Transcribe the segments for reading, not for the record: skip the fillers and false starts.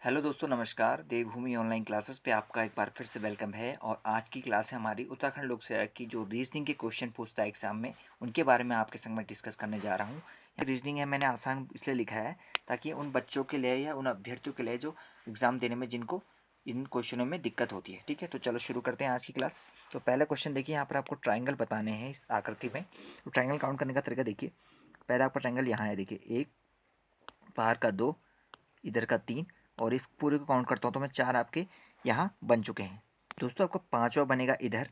Hello दोस्तों, नमस्कार। देवभूमि online classes पे आपका एक बार फिर से वेलकम है। और आज की क्लास है हमारी उत्तराखंड लोक सेवा की, जो रीजनिंग के क्वेश्चन पूछता है एग्जाम में, उनके बारे में आपके संग में डिस्कस करने जा रहा हूँ। ये रीजनिंग है, मैंने आसान इसलिए लिखा है ताकि उन बच्चों के लिए या उन अभ्यर्थियों के लिए जो एग्जाम देने में जिनको इन क्वेश्चनों में दिक्कत होती है। ठीक है, तो चलो शुरू करते हैं आज की क्लास। तो पहला क्वेश्चन देखिए, यहाँ पर आपको ट्राइंगल बताने हैं इस आकृति में। तो ट्राइंगल काउंट करने का तरीका देखिए। पहला आपका ट्राइंगल यहाँ है, देखिए, एक, बाहर का दो, इधर का तीन, और इस पूरे को काउंट करता हूँ तो मैं चार आपके यहाँ बन चुके हैं। दोस्तों, आपका पांचवा बनेगा इधर,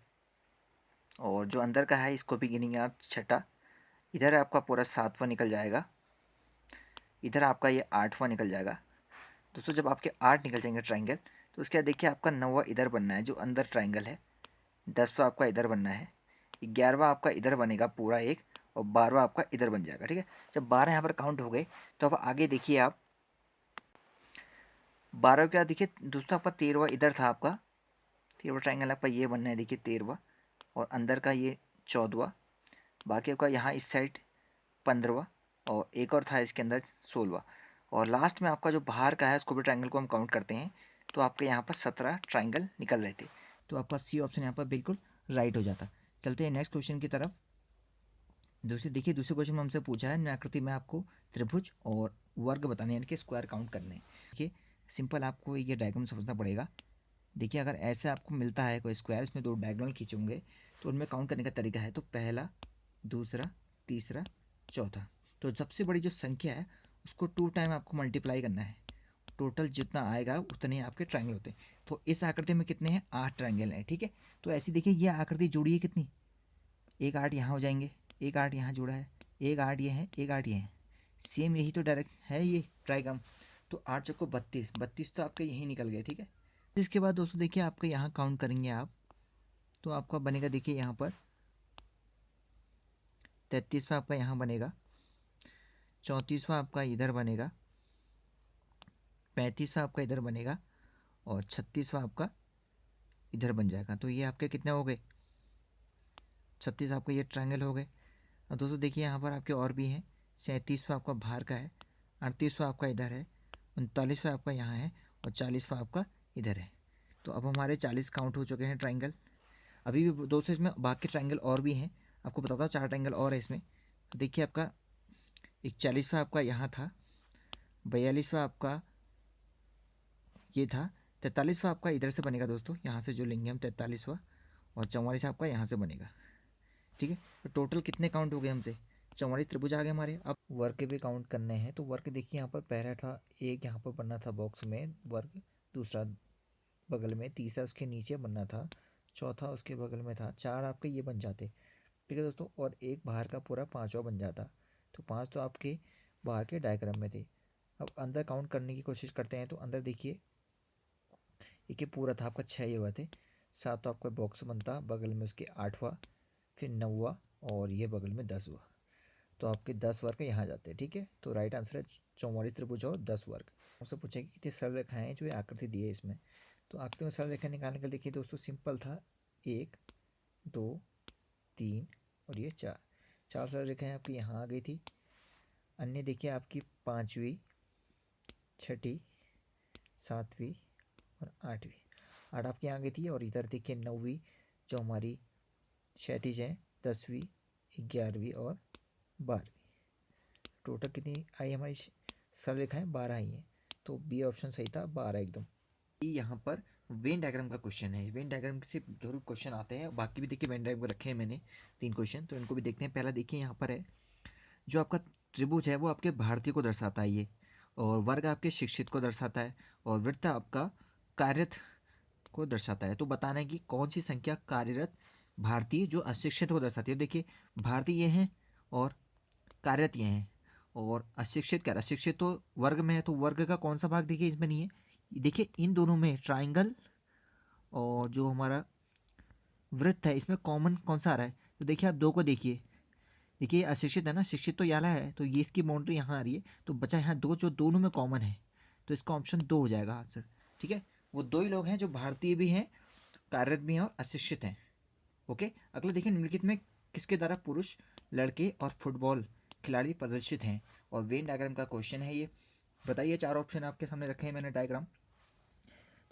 और जो अंदर का है इसको भी गिनेंगे आप छठा। इधर आपका पूरा सातवां निकल जाएगा, इधर आपका ये आठवां निकल जाएगा। दोस्तों, जब आपके आठ निकल जाएंगे ट्राइंगल, तो उसके बाद देखिए आपका नौवा इधर बनना है जो अंदर ट्राइंगल है, दसवां आपका इधर बनना है, ग्यारहवां आपका इधर बनेगा पूरा एक, और बारहवां आपका इधर बन जाएगा। ठीक है, जब 12 यहाँ पर काउंट हो गए तो अब आगे देखिए आप 12 के बाद देखिए दोस्तों आपका 13वां इधर था, आपका 13वां ट्राइंगल आपका ये बनना है, देखिए 13वां, और अंदर का ये 14वां, बाकी आपका यहाँ इस साइड 15वां, और एक और था इसके अंदर 16वां, और लास्ट में आपका जो बाहर का है उसको भी ट्राइंगल को हम काउंट करते हैं, तो आपके यहाँ पर 17 ट्राइंगल निकल रहे थे। तो आपका सी ऑप्शन यहाँ पर बिल्कुल राइट हो जाता। चलते हैं नेक्स्ट क्वेश्चन की तरफ। देखिए, दूसरे क्वेश्चन में हमसे पूछा है आकृति में आपको त्रिभुज और वर्ग बताने, यानी कि स्क्वायर काउंट करने हैं। देखिए, सिंपल आपको ये डायग्राम समझना पड़ेगा। देखिए, अगर ऐसे आपको मिलता है कोई स्क्वायर, इसमें दो डायगोनल खींचे होंगे, तो उनमें काउंट करने का तरीका है। तो पहला, दूसरा, तीसरा, चौथा। तो सबसे बड़ी जो संख्या है उसको 2 टाइम आपको मल्टीप्लाई करना है। टोटल जितना आएगा उतने आपके ट्रायंगल होते हैं। तो इस आकृति में कितने हैं? 8 ट्रायंगल हैं। ठीक है, तो ऐसी देखिए ये आकृति जुड़ी है कितनी, एक 8 यहाँ हो जाएंगे, एक 8 यहाँ जुड़ा है, एक 8 ये है, एक 8 ये है। सेम यही तो डायरेक्ट है ये ट्राइग्राम। तो 8 चौको 32, 32 तो आपके यही निकल गए। ठीक है, इसके बाद दोस्तों देखिए आपके यहाँ काउंट करेंगे आप, तो आपका बनेगा, देखिए यहाँ पर 33वां आपका यहाँ बनेगा, 34वां आपका इधर बनेगा, 35वां आपका इधर बनेगा, और 36वां आपका इधर बन जाएगा। तो ये आपके कितने हो गए? 36 आपका ये ट्रायंगल हो गए। और दोस्तों देखिए यहाँ पर आपके और भी हैं। 37वां आपका बाहर का है, 38वां आपका इधर है, 39वां आपका यहाँ है, और 40वां आपका इधर है। तो अब हमारे 40 काउंट हो चुके हैं ट्रायंगल। अभी भी दोस्तों इसमें बाकी ट्रायंगल और भी हैं, आपको बताता हूँ, 4 ट्रायंगल और है इसमें। तो देखिए आपका 41वां आपका यहाँ था, 42वां आपका ये था, 43वां आपका इधर से बनेगा दोस्तों, यहाँ से जो लेंगे हम 43वां, और 44 आपका यहाँ से बनेगा। ठीक है, तो टोटल कितने काउंट हो गए हमसे? 44 त्रिभुज आ गए हमारे। अब वर्ग भी काउंट करने हैं। तो वर्ग देखिए यहाँ पर पहला था, एक यहाँ पर बनना था बॉक्स में वर्ग, दूसरा बगल में, तीसरा उसके नीचे बनना था, चौथा उसके बगल में था, चार आपके ये बन जाते। ठीक है दोस्तों, और एक बाहर का पूरा पांचवा बन जाता। तो पांच तो आपके बाहर के डायग्राम में थे। अब अंदर काउंट करने की कोशिश करते हैं। तो अंदर देखिए एक ये पूरा था आपका, छः ये हुए थे, सात तो आपका बॉक्स बनता, बगल में उसके आठवां, फिर नौवा, और ये बगल में 10वां। तो आपके 10 वर्ग यहाँ जाते हैं। ठीक है, तो राइट आंसर है 44 त्रिभुज और 10 वर्ग। आपसे पूछेंगे कितनी सरल रेखाएं हैं जो ये आकृति दी है इसमें। तो आकृति में सरल रेखा निकालने के लिए देखिए दोस्तों सिंपल था, एक, दो, तीन, और ये चार, चार सरल रेखाएं आपकी यहाँ आ गई थी। अन्य देखिए आपकी पाँचवीं, छठी, सातवीं, और आठवीं, आठ आपकी यहाँ आ गई थी। और इधर देखिए नौवीं जो हमारी क्षैतिज है, 10वीं, 11वीं और 12वीं। टोटल कितनी आई हमारी सरल रेखाएं? 12 आई हैं। तो बी ऑप्शन सही था, 12 एकदम। यहाँ पर वेन डायग्राम का क्वेश्चन है। वेन डायग्राम से जरूर क्वेश्चन आते हैं, बाकी भी देखिए वेन डायग्राम रखे हैं मैंने 3 क्वेश्चन, तो इनको भी देखते हैं। पहला देखिए यहाँ पर है, जो आपका त्रिभुज है वो आपके भारतीय को दर्शाता है ये, और वर्ग आपके शिक्षित को दर्शाता है, और वृत्त आपका कार्यरत को दर्शाता है। तो बताना है कि कौन सी संख्या कार्यरत भारतीय जो अशिक्षित को दर्शाती है। देखिए भारतीय ये हैं और कार्यरत ये हैं, और अशिक्षित क्या, अशिक्षित तो वर्ग में है, तो वर्ग का कौन सा भाग देखिए इसमें नहीं है। देखिए इन दोनों में ट्राइंगल और जो हमारा वृत्त है इसमें कॉमन कौन सा आ रहा है। तो देखिए आप दो को देखिए, देखिए अशिक्षित है ना, शिक्षित तो याला है, तो ये इसकी बाउंड्री यहाँ आ रही है, तो बचा यहाँ दो जो दोनों में कॉमन है, तो इसका ऑप्शन 2 हो जाएगा आंसर। ठीक है, वो दो ही लोग हैं जो भारतीय भी हैं, कार्यरत भी हैं और अशिक्षित हैं। ओके, अगला देखिए, निम्नलिखित में किसके द्वारा पुरुष, लड़के और फुटबॉल खिलाड़ी प्रदर्शित हैं। और वेन डायग्राम का क्वेश्चन है ये। बताइए, चार ऑप्शन आपके सामने रखे हैं मैंने डायग्राम।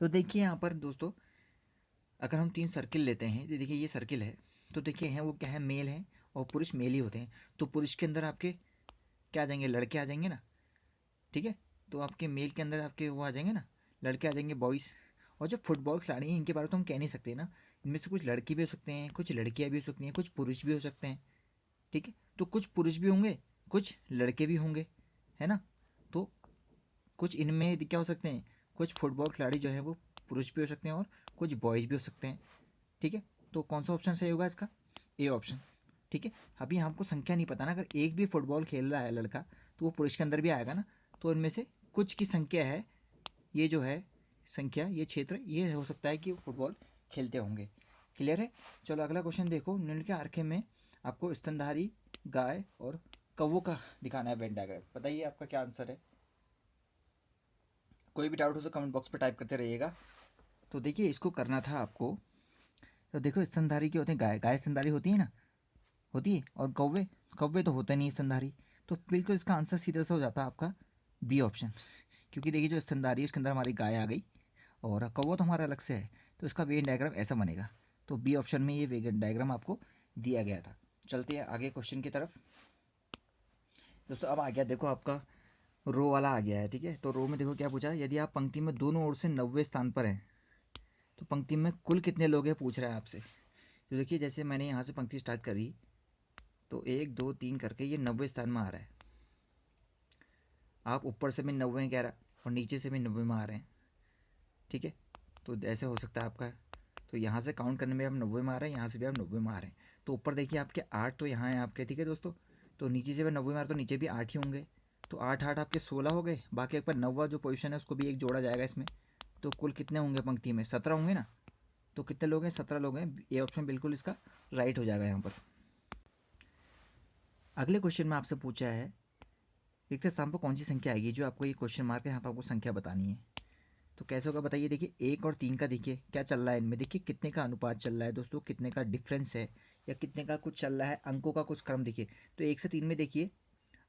तो देखिए यहाँ पर दोस्तों, अगर हम 3 सर्किल लेते हैं, तो देखिए ये सर्किल है, तो देखिए हैं वो क्या है, मेल है और पुरुष मेल ही होते हैं। तो पुरुष के अंदर आपके क्या आ जाएंगे, लड़के आ जाएंगे ना, ठीक है। तो आपके मेल के अंदर आपके वो आ जाएंगे ना, लड़के आ जाएंगे, बॉयज़। और जो फुटबॉल खिलाड़ी हैं इनके बारे में तो हम कह नहीं सकते ना, इनमें से कुछ लड़के भी हो सकते हैं, कुछ लड़कियां भी हो सकती हैं, कुछ पुरुष भी हो सकते हैं, ठीक है। तो कुछ पुरुष भी होंगे, कुछ लड़के भी होंगे, है ना। तो कुछ इनमें क्या हो सकते हैं, कुछ फुटबॉल खिलाड़ी जो है वो पुरुष भी हो सकते हैं और कुछ बॉयज़ भी हो सकते हैं, ठीक है। तो कौन सा ऑप्शन सही होगा इसका, ए ऑप्शन, ठीक है। अभी हमको संख्या नहीं पता ना, अगर एक भी फुटबॉल खेल रहा है लड़का तो वो पुरुष के अंदर भी आएगा ना। तो इनमें से कुछ की संख्या है, ये जो है संख्या, ये क्षेत्र, ये हो सकता है कि वो फुटबॉल खेलते होंगे। क्लियर है। चलो अगला क्वेश्चन देखो, निम्न के आर्के में आपको स्तनधारी गाय और कौवों का दिखाना है वेन डायग्राम। बताइए आपका क्या आंसर है। कोई भी डाउट हो तो कमेंट बॉक्स पर टाइप करते रहिएगा। तो देखिए इसको करना था आपको, तो देखो स्तनधारी क्या होते हैं, गाय, गाय स्तनधारी होती है ना, होती है। और कौवे, कौवे तो होते नहीं स्तनधारी। तो बिल्कुल इसका आंसर सीधा सा हो जाता है आपका बी ऑप्शन, क्योंकि देखिए जो स्तनधारी है उसके अंदर हमारी गाय आ गई और कौवा तो हमारा अलग से है। तो इसका वेन डायग्राम ऐसा बनेगा। तो बी ऑप्शन में ये वेन डायग्राम आपको दिया गया था। चलते हैं आगे क्वेश्चन की तरफ। दोस्तों अब आ गया देखो आपका रो वाला आ गया है, ठीक है। तो रो में देखो क्या पूछा है, यदि आप पंक्ति में दोनों ओर से 90 स्थान पर हैं तो पंक्ति में कुल कितने लोग हैं पूछ रहा है आपसे। तो देखिए जैसे मैंने यहाँ से पंक्ति स्टार्ट करी तो 1 2 3 करके ये 90 स्थान में आ रहा है। आप ऊपर से भी 90 कह रहा और नीचे से भी 90 में आ रहे हैं, ठीक है। तो ऐसे हो सकता है आपका, तो यहाँ से काउंट करने में आप 90 में आ रहे हैं, यहाँ से भी आप 90 में आ रहे हैं। तो ऊपर देखिए आपके 8 तो यहाँ है आपके, ठीक है दोस्तों। तो नीचे से भी 90 में आ रहे तो नीचे भी 8 ही होंगे। तो 8 8 आपके 16 हो गए। बाकी एक बार 90 जो पोजीशन है उसको भी एक जोड़ा जाएगा इसमें। तो कुल कितने होंगे पंक्ति में, 17 होंगे ना। तो कितने लोग हैं, 17 लोग हैं। ये ऑप्शन बिल्कुल इसका राइट हो जाएगा यहाँ पर। अगले क्वेश्चन में आपसे पूछा है रिक्त स्थान पर कौन सी संख्या आएगी, जो आपको ये क्वेश्चन मार्क है यहाँ पर आपको संख्या बतानी है। तो कैसे होगा बताइए। देखिए 1 और 3 का देखिए क्या चल रहा है इनमें, देखिए कितने का अनुपात चल रहा है दोस्तों, कितने का डिफरेंस है या कितने का कुछ चल रहा है, अंकों का कुछ क्रम देखिए। तो 1 से 3 में देखिए,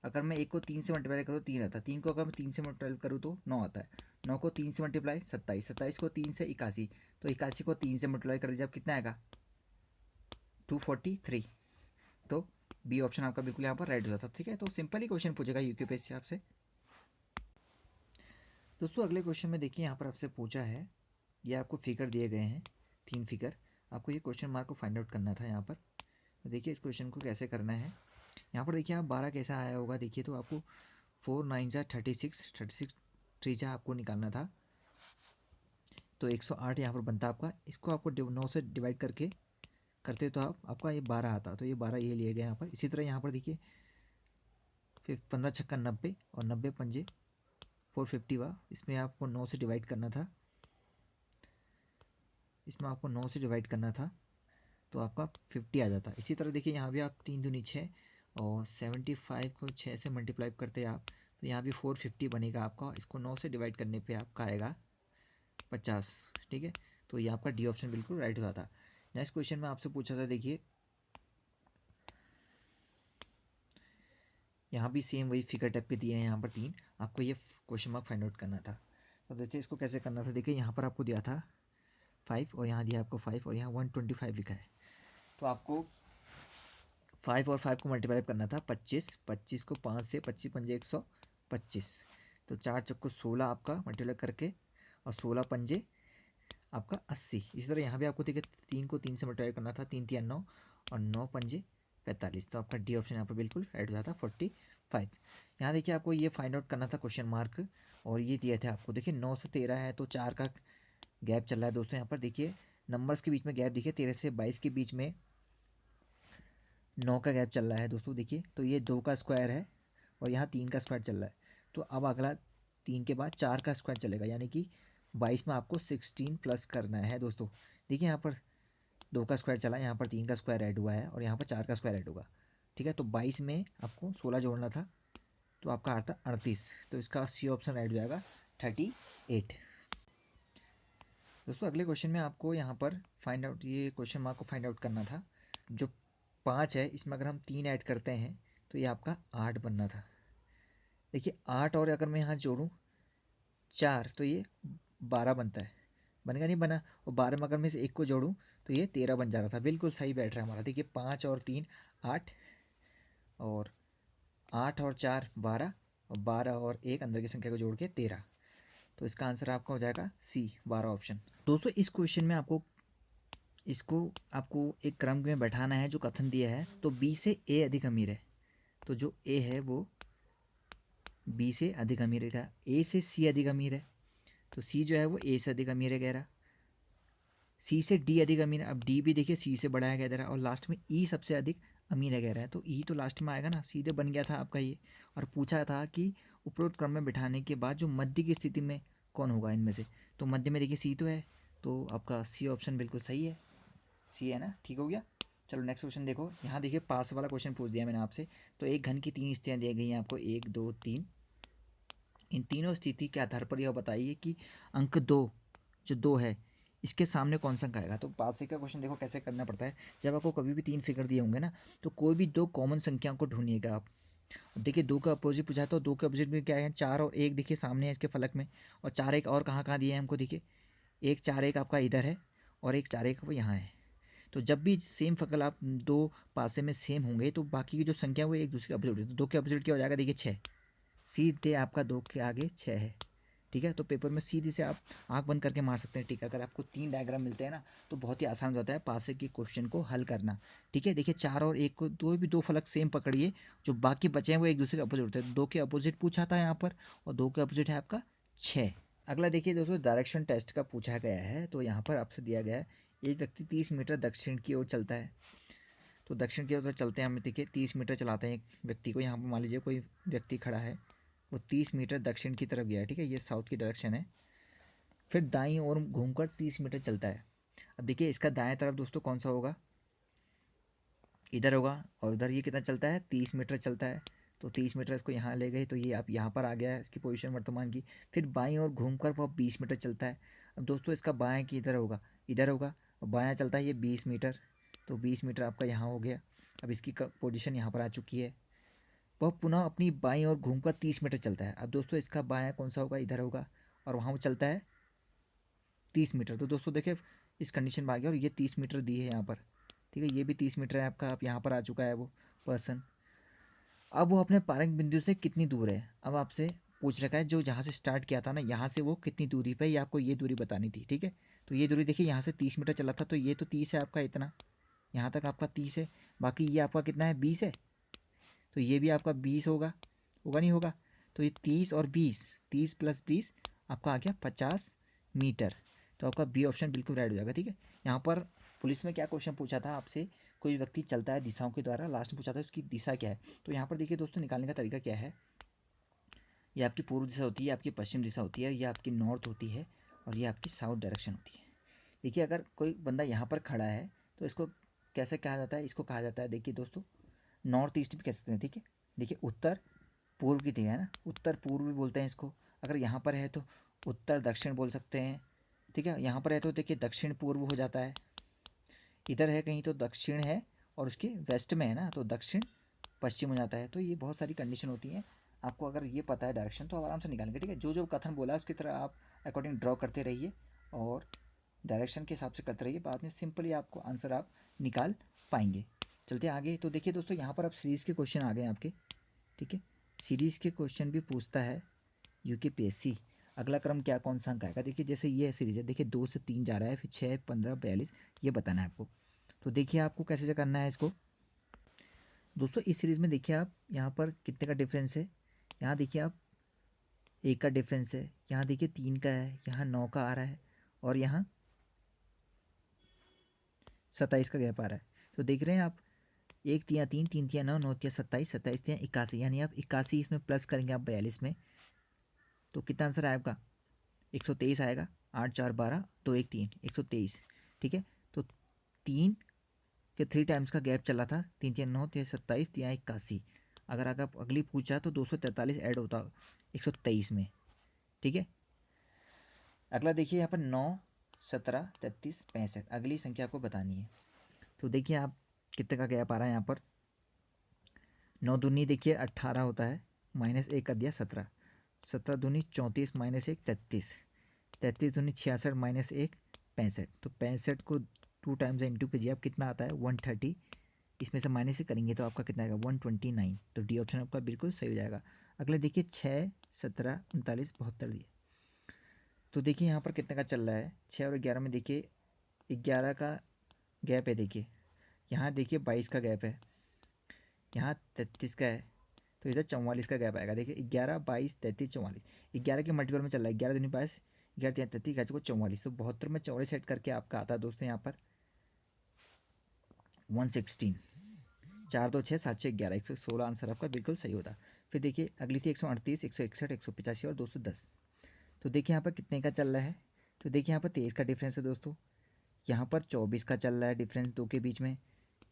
अगर मैं 1 को 3 से मल्टीप्लाई करूँ 3 आता है, 3 को अगर मैं 3 से मल्टीप्लाई करूँ तो 9 आता है, 9 को 3 से मल्टीप्लाई 27, 27 को 3 से 81, तो 81 को 3 से मल्टीप्लाई कर दीजिए आप कितना आएगा 243। तो बी ऑप्शन आपका बिल्कुल यहाँ पर राइट हो जाता है, ठीक है। तो सिंपल ही क्वेश्चन पूछेगा यूपीएससी आपसे। दोस्तों अगले क्वेश्चन में देखिए यहाँ पर आपसे पूछा है, ये आपको फिगर दिए गए हैं 3 फिगर, आपको ये क्वेश्चन मार्क को फाइंड आउट करना था यहाँ पर। तो देखिए इस क्वेश्चन को कैसे करना है, यहाँ पर देखिए आप 12 कैसा आया होगा देखिए। तो आपको 4 9 जा 36, 36 3 जा आपको निकालना था। तो 108 यहाँ पर बनता आपका। इसको आपको 9 से डिवाइड करके करते तो आपका ये 12 आता। तो ये 12 ये लिए गए यहाँ पर। इसी तरह यहाँ पर देखिए फिर 15 छक्का 90 और 90 पंजे 450 हुआ। इसमें आपको 9 से डिवाइड करना था, इसमें आपको 9 से डिवाइड करना था तो आपका 50 आ जाता। इसी तरह देखिए यहाँ भी आप 3 दूनी 6 और 75 को 6 से मल्टीप्लाई करते आप तो यहाँ भी 450 बनेगा आपका। इसको 9 से डिवाइड करने पे आपका आएगा 50, ठीक है। तो ये आपका डी ऑप्शन बिल्कुल राइट हुआ था। नेक्स्ट क्वेश्चन में आपसे पूछा था, देखिए यहाँ भी सेम वही फिगर टाइप के दिए हैं यहाँ पर 3, आपको ये क्वेश्चन मार्क फाइंड आउट करना था। तो देखिए इसको कैसे करना था, देखिए यहाँ पर आपको दिया था 5 और यहाँ दिया आपको 5 और यहाँ 125 लिखा है। तो आपको 5 और 5 को मल्टीप्लाई करना था 25, 25 को 5 से 25 पंजे 125, तो 4 चक्को 16 आपका मल्टीप्लाई करके और 16 पंजे आपका 80। इसी तरह यहाँ भी आपको देखिए 3 को 3 से मल्टीप्लाई करना था, 3 3 9 और 9 पंजे 45। तो आपका डी ऑप्शन यहाँ पर बिल्कुल राइट हो जाता 45। यहाँ देखिए आपको ये फाइंड आउट करना था क्वेश्चन मार्क, और ये दिया था आपको देखिए 9 से 13 है तो 4 का गैप चल रहा है दोस्तों। यहाँ पर देखिए नंबर्स के बीच में गैप देखिए 13 से 22 के बीच में 9 का गैप चल रहा है दोस्तों देखिए। तो ये 2 का स्क्वायर है और यहाँ 3 का स्क्वायर चल रहा है। तो अब अगला 3 के बाद 4 का स्क्वायर चलेगा, यानी कि 22 में आपको 16 प्लस करना है दोस्तों। देखिए यहाँ पर 2 का स्क्वायर चला, यहाँ पर 3 का स्क्वायर ऐड हुआ है और यहाँ पर 4 का स्क्वायर ऐड होगा, ठीक है। तो 22 में आपको 16 जोड़ना था तो आपका आता 38। तो इसका सी ऑप्शन ऐड हो जाएगा 38। दोस्तों अगले क्वेश्चन में आपको यहाँ पर फाइंड आउट, ये क्वेश्चन मार्क को फाइंड आउट करना था। जो 5 है इसमें अगर हम 3 ऐड करते हैं तो ये आपका 8 बनना था। देखिए 8 और अगर मैं यहाँ जोड़ूँ 4 तो ये 12 बनता है। बनेगा नहीं बना। और 12 में अगर मैं से 1 को जोड़ूँ तो ये 13 बन जा रहा था। बिल्कुल सही बैठ रहा है हमारा। देखिए 5 और 3 8, और 8 और 4 12, और 12 और 1 अंदर की संख्या को जोड़ के 13। तो इसका आंसर आपका हो जाएगा सी, 12 ऑप्शन। दोस्तों इस क्वेश्चन में आपको एक क्रम में बैठाना है जो कथन दिया है। तो बी से ए अधिक अमीर है, तो जो ए है वो बी से अधिक अमीर है। ए से सी अधिक अमीर है, तो सी जो है वो ए से अधिक अमीर है कह रहा। सी से डी अधिक अमीर है, अब डी भी देखिए सी से बड़ा है कह दे रहा। और लास्ट में ई सबसे अधिक अमीर है कह रहा है, तो ई तो लास्ट में आएगा ना, सीधे बन गया था आपका ये। और पूछा था कि उपरोक्त क्रम में बिठाने के बाद जो मध्य की स्थिति में कौन होगा इनमें से, तो मध्य में देखिए सी तो है, तो आपका सी ऑप्शन बिल्कुल सही है। सी है ना, ठीक हो गया। चलो नेक्स्ट क्वेश्चन देखो। यहाँ देखिए पास वाला क्वेश्चन पूछ दिया मैंने आपसे। तो एक घन की 3 स्थितियाँ दी गई हैं आपको, 1 2 3। इन तीनों स्थिति के आधार पर यह बताइए कि अंक 2 जो 2 है इसके सामने कौन सा अंक आएगा। तो पास का क्वेश्चन देखो कैसे करना पड़ता है। जब आपको कभी भी 3 फिगर दिए होंगे ना, तो कोई भी 2 कॉमन संख्याओं को ढूंढिएगा आप। देखिए 2 का अपोजिट पूछा है, तो 2 के अपोजिट में क्या है, 4 और 1 देखिए सामने है इसके फलक में। और 4 1 और कहाँ कहाँ दिए हैं हमको, देखिए 1 4 1 आपका इधर है, और 1 4 1 यहाँ है। तो जब भी सेम फकल आप 2 पासे में सेम होंगे, तो बाकी की जो संख्या वो एक दूसरे के अपोजिट है। तो 2 के अपोजिट क्या हो जाएगा, देखिए 6, सीधे आपका 2 के आगे 6 है। ठीक है, तो पेपर में सीधे से आप आंख बंद करके मार सकते हैं। ठीक है, अगर आपको 3 डायग्राम मिलते हैं ना, तो बहुत ही आसान हो जाता है पासे के क्वेश्चन को हल करना। ठीक है, देखिए 4 और 1 को दो फलक सेम पकड़िए, जो बाकी बचे हैं वो एक दूसरे के अपोजिट होते हैं। 2 के अपोजिट पूछा था यहाँ पर, और 2 के अपोजिट है आपका 6। अगला देखिए दोस्तों, डायरेक्शन टेस्ट का पूछा गया है। तो यहाँ पर आपसे दिया गया है, एक व्यक्ति 30 मीटर दक्षिण की ओर चलता है। तो दक्षिण की ओर चलते हैं हम, देखिए 30 मीटर चलाते हैं एक व्यक्ति को। यहाँ पर मान लीजिए कोई व्यक्ति खड़ा है, वो 30 मीटर दक्षिण की तरफ गया है। ठीक है, ये साउथ की डायरेक्शन है। फिर दाईं ओर घूमकर 30 मीटर चलता है। अब देखिए इसका दाएं तरफ दोस्तों कौन सा होगा, इधर होगा। और उधर ये कितना चलता है, 30 मीटर चलता है। तो 30 मीटर इसको यहाँ ले गए, तो ये आप यहाँ पर आ गया है इसकी पोजीशन वर्तमान की। फिर बाईं ओर घूमकर वो 20 मीटर चलता है। अब दोस्तों इसका बाएं की इधर होगा, इधर होगा, और बायां चलता है ये 20 मीटर। तो 20 मीटर आपका यहाँ हो गया। अब इसकी पोजीशन यहाँ पर आ चुकी है। वह पुनः अपनी बाईं ओर घूमकर 30 मीटर चलता है। अब दोस्तों इसका बायां कौन सा होगा, इधर होगा, और वहाँ वो चलता है 30 मीटर। तो दोस्तों देखिए इस कंडीशन में आ गया, और ये 30 मीटर दी है यहाँ पर। ठीक है, ये भी 30 मीटर है आपका। आप यहाँ पर आ चुका है वो पर्सन। अब वो अपने प्रारंभिक बिंदु से कितनी दूर है। अब आपसे पूछ रखा है जो जहाँ से स्टार्ट किया था ना, यहाँ से वो कितनी दूरी पे, ये आपको ये दूरी बतानी थी। ठीक है, तो ये दूरी देखिए यहाँ से 30 मीटर चला था, तो ये तो 30 है आपका, इतना यहाँ तक आपका 30 है। बाकी ये आपका कितना है, 20 है। तो ये भी आपका 20 होगा, होगा नहीं होगा। तो ये 30 और 20, 30 + 20 आपका आ गया 50 मीटर। तो आपका बी ऑप्शन बिल्कुल राइट हो जाएगा। ठीक है, यहाँ पर पुलिस में क्या क्वेश्चन पूछा था आपसे, कोई व्यक्ति चलता है दिशाओं के द्वारा, लास्ट में पूछा था उसकी दिशा क्या है। तो यहाँ पर देखिए दोस्तों निकालने का तरीका क्या है, ये आपकी पूर्व दिशा होती है, आपकी पश्चिम दिशा होती है, ये आपकी नॉर्थ होती है, और ये आपकी साउथ डायरेक्शन होती है। देखिए अगर कोई बंदा यहाँ पर खड़ा है, तो इसको कैसे कहा जाता है, इसको कहा जाता है देखिए दोस्तों नॉर्थ ईस्ट भी कह सकते हैं। ठीक है, देखिए उत्तर पूर्व की दिशा है ना, उत्तर पूर्व भी बोलते हैं इसको। अगर यहाँ पर है तो उत्तर दक्षिण बोल सकते हैं। ठीक है, यहाँ पर है तो देखिए दक्षिण पूर्व हो जाता है। इधर है कहीं तो दक्षिण है, और उसके वेस्ट में है ना, तो दक्षिण पश्चिम हो जाता है। तो ये बहुत सारी कंडीशन होती हैं। आपको अगर ये पता है डायरेक्शन, तो आराम से निकालेंगे। ठीक है, जो जो कथन बोला है उसकी तरह आप अकॉर्डिंग ड्रॉ करते रहिए, और डायरेक्शन के हिसाब से करते रहिए। बाद में सिंपली आपको आंसर आप निकाल पाएंगे। चलते आगे। तो देखिए दोस्तों यहाँ पर अब सीरीज़ के क्वेश्चन आ गए आपके। ठीक है, सीरीज़ के क्वेश्चन भी पूछता है यूकेपीएससी। अगला क्रम क्या कौन सा अंक आएगा, देखिए जैसे ये सीरीज है, देखिए 2 से 3 जा रहा है, फिर 6 15 42, ये बताना है आपको। तो देखिए आपको कैसे से करना है इसको। दोस्तों इस सीरीज़ में देखिए आप यहाँ पर कितने का डिफरेंस है। यहाँ देखिए आप 1 का डिफरेंस है, यहाँ देखिए 3 का है, यहाँ 9 का आ रहा है, और यहाँ 27 का गैप आ रहा है। तो देख रहे हैं आप, 1 तिया 3, 3 तिया 9, 9 तिया 27, 27 तिया 81, यानी आप 81 इसमें प्लस करेंगे आप 42 में, तो कितना आंसर आएगा, 123 आएगा। 8 4 12 2 1 3, 123। ठीक है, तो 3 के 3 टाइम्स का गैप चला था, 3 3 9 3 27 3 81। अगर आप अगली पूछा तो 243 ऐड होता 123 में। ठीक है, अगला देखिए यहाँ पर 9 17 33 65, अगली संख्या आपको बतानी है। तो देखिए आप कितने का गैप आ रहा है यहाँ पर। 9 दूनी देखिए 18 होता है, -1 कर दिया 17, 17 दूनी 34 -1 33, 33 दूनी 66 माइनस 1 65। तो 65 को 2 टाइम्स इंटू कीजिए, आप कितना आता है 130। इसमें से माइनस से करेंगे तो आपका कितना आएगा 129। तो डी ऑप्शन आपका बिल्कुल सही हो जाएगा। अगले देखिए 6 17 39 72 दिए। तो देखिए यहाँ पर कितने का चल रहा है, 6 और 11 में देखिए 11 का गैप है। देखिए यहाँ देखिए 22 का गैप है, यहाँ 33 का है, तो इधर 44 का गैप आएगा। देखिए 11 22 33 44, 11 के मल्टीपल में चल रहा है, 11 दूनी 22, 11 3 33, 11 को 44, तो 72 में 44 सेट करके आपका आता है दोस्तों यहाँ पर 116। 4 2 6 7 6 11, 116 आंसर आपका बिल्कुल सही होता। फिर देखिए अगली थी 138 161 185 और 210। तो देखिए यहाँ पर कितने का चल रहा है, तो देखिए यहाँ पर 23 का डिफरेंस है दोस्तों, यहाँ पर 24 का चल रहा है डिफरेंस दो के बीच में,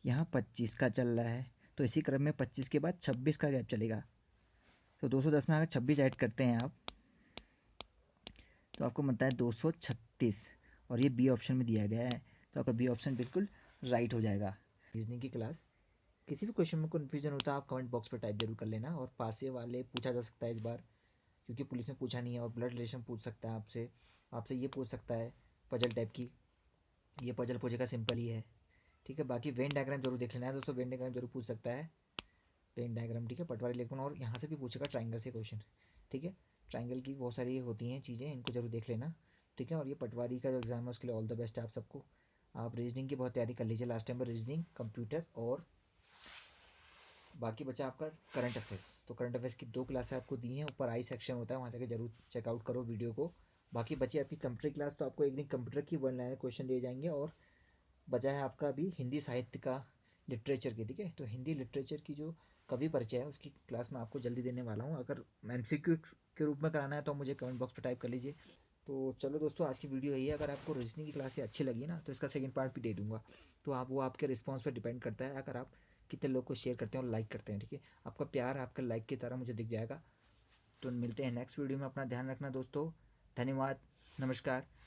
यहाँ 25 का चल रहा है। तो इसी क्रम में 25 के बाद 26 का गैप चलेगा। तो 210 में अगर 26 ऐड करते हैं आप, तो आपको मिलता है 236, और ये बी ऑप्शन में दिया गया है। तो आपका बी ऑप्शन बिल्कुल राइट हो जाएगा। रीजनिंग की क्लास, किसी भी क्वेश्चन में कन्फ्यूजन होता है आप कमेंट बॉक्स पर टाइप जरूर कर लेना। और पास से वाले पूछा जा सकता है इस बार, क्योंकि पुलिस ने पूछा नहीं है। और ब्लड रिलेशन पूछ सकता है आपसे, आपसे ये पूछ सकता है पजल टाइप की, ये पजल पूछेगा सिंपल ही है, ठीक है। बाकी वेन डायग्राम जरूर देख लेना है दोस्तों, वेन डायग्राम जरूर पूछ सकता है, वेन डायग्राम, ठीक है। पटवारी लेखन, और यहाँ से भी पूछेगा ट्राइंगल से क्वेश्चन, ठीक है। ट्राइंगल की बहुत सारी होती हैं चीज़ें, इनको जरूर देख लेना, ठीक है। और ये पटवारी का जो एग्जाम है उसके लिए ऑल द बेस्ट है आप सबको। आप रीजनिंग की बहुत तैयारी कर लीजिए, लास्ट टाइम पर रीजनिंग, कंप्यूटर और बाकी बचा आपका करंट अफेयर्स। तो करंट अफेयर्स की 2 क्लासें आपको दी हैं, ऊपर आई सेक्शन होता है, वहाँ जाकर जरूर चेकआउट करो वीडियो को। बाकी बची आपकी कंप्यूटर क्लास, तो आपको एक दिन कंप्यूटर की 1 लाइनर क्वेश्चन दिए जाएंगे, और बचा है आपका अभी हिंदी साहित्य का, लिटरेचर की, ठीक है। तो हिंदी लिटरेचर की जो कवि परिचय है उसकी क्लास मैं आपको जल्दी देने वाला हूँ। अगर एमसीक्यू के रूप में कराना है तो मुझे कमेंट बॉक्स पर टाइप कर लीजिए। तो चलो दोस्तों, आज की वीडियो यही है। अगर आपको रीजनिंग की क्लास अच्छी लगी ना, तो इसका सेकंड पार्ट भी दे दूंगा। तो आप वो आपके रिस्पॉन्स पर डिपेंड करता है, अगर आप कितने लोग को शेयर करते हैं और लाइक करते हैं, ठीक है। आपका प्यार आपका लाइक की तरह मुझे दिख जाएगा। तो मिलते हैं नेक्स्ट वीडियो में, अपना ध्यान रखना दोस्तों, धन्यवाद, नमस्कार।